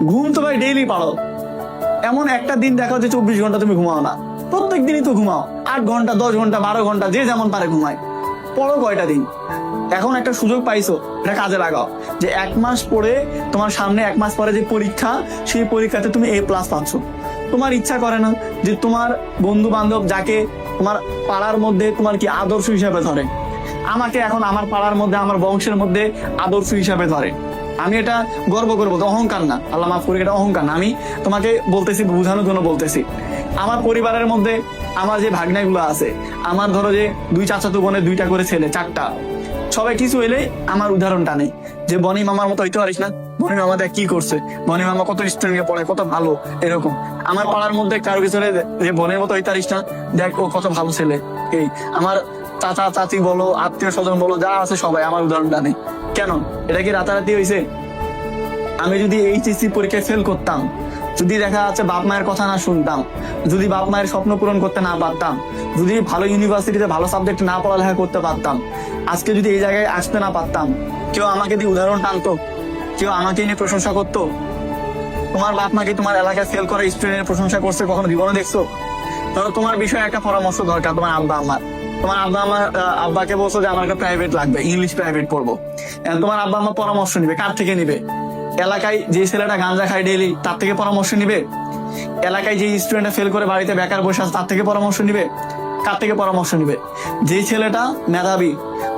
ঘুম তো ভাই ডেইলি পারো, এমন একটা দিন দেখো যে 24 ঘন্টা তুমি ঘুমাও না, প্রত্যেক দিনই তো ঘুমাও, 8 ঘন্টা 10 ঘন্টা 12 ঘন্টা যে যেমন পারে ঘুমায়। পড়ো কয়টা দিন, এখন একটা সুযোগ পাইছো, এটা কাজে লাগাও। যে 1 মাস পরে তোমার সামনে 1 মাস পরে যে পরীক্ষা, সেই পরীক্ষাতে তুমি A+ পাচ্ছ। তোমার ইচ্ছা করে না যে তোমার বন্ধু বান্ধব যাকে তোমার পাড়ার মধ্যে তোমার কি আদর্শ হিসাবে ধরে, আমাকে এখন আমার পাড়ার মধ্যে আমার বংশের মধ্যে আদর্শ হিসাবে ধরে। আমি এটা গর্ব করে বলতে, অহংকার না, আল্লাহ মাফ করে, এটা অহংকার না। আমি তোমাকে বলতেছি, বোঝানোর জন্য বলতেছি। আমার পরিবারের মধ্যে আমার যে ভাগ্নাগুলো আছে, আমার ধরো যে 2 চাচাতো বোনের 2টা করে ছেলে, 4টা, সবাই কিছু এলে আমার উদাহরণ টানে যে বনি মামার মতো হইতে পারিস না, বনি মামা দেখ কি করছে, বনি মামা কত স্টুডেন্টকে পড়ায়, কত ভালো, এরকম। আমার পাড়ার মধ্যে কারো কিছু হলে যে বনের মতো হইতে পারিস না, দেখ ও কত ভালো ছেলে। এই আমার চাচা চাচি বলো, আত্মীয় স্বজন বলো, যা আছে সবাই আমার উদাহরণ টানে। কেন? এটা কি রাতারাতি হয়েছে? আমি যদি HSC পরীক্ষায় ফেল করতাম, যদি দেখা যাচ্ছে বাপ মায়ের কথা না শুনতাম, যদি বাপ মায়ের স্বপ্ন পূরণ করতে না পারতাম, যদি ভালো ইউনিভার্সিটিতে ভালো সাবজেক্ট না পড়ালেখা করতে পারতাম, আজকে যদি এই জায়গায় আসতে না পারতাম, কেউ আমাকে দিয়ে উদাহরণ টানতো, কেউ আমাকে নিয়ে প্রশংসা করতো? তোমার বাপ মাকে তোমার এলাকায় ফেল করা স্টুডেন্টের প্রশংসা করছে কখনো জীবনে দেখছো? ধরো তোমার বিষয়ে একটা পরামর্শ দরকার, তোমার আব্বা আমার, তোমার আব্বা আমার আব্বাকে বলছো যে আমার একটা প্রাইভেট লাগবে, ইংলিশ প্রাইভেট পড়বো। তোমার আব্বা আমার পরামর্শ নিবে, কার থেকে নিবে? এলাকায় যে ছেলেটা গাঁজা খায় ডেইলি, তার থেকে পরামর্শ নিবে? এলাকায় যে স্টুডেন্টটা ফেল করে বাড়িতে বেকার বসে আছে, তার থেকে পরামর্শ নিবে? কার থেকে পরামর্শ নিবে? যে ছেলেটা মেধাবী,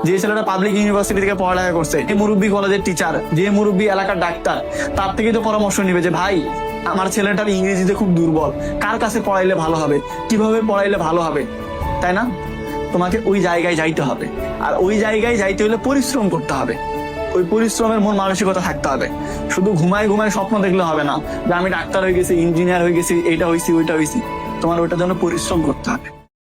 যে ছেলেটা পাবলিক ইউনিভার্সিটি থেকে পড়ালেখা করছে, যে মুরব্বী কলেজের টিচার, যে মুরব্বী এলাকার ডাক্তার, তার থেকেই তো পরামর্শ নিবে যে ভাই আমার ছেলেটার ইংরেজিতে খুব দুর্বল, কার কাছে পড়াইলে ভালো হবে, কিভাবে পড়াইলে ভালো হবে, তাই না? তোমাকে ওই জায়গায় যাইতে হবে, আর ওই জায়গায় যাইতে হলে পরিশ্রম করতে হবে। ওই পরিশ্রমের মন মানসিকতা থাকতে হবে। শুধু ঘুমায় ঘুমায় স্বপ্ন দেখলে হবে না যে আমি ডাক্তার হয়ে গেছি, ইঞ্জিনিয়ার হয়ে গেছি, এইটা হয়েছি ওইটা হয়েছি। তোমার ওইটার জন্য পরিশ্রম করতে হবে।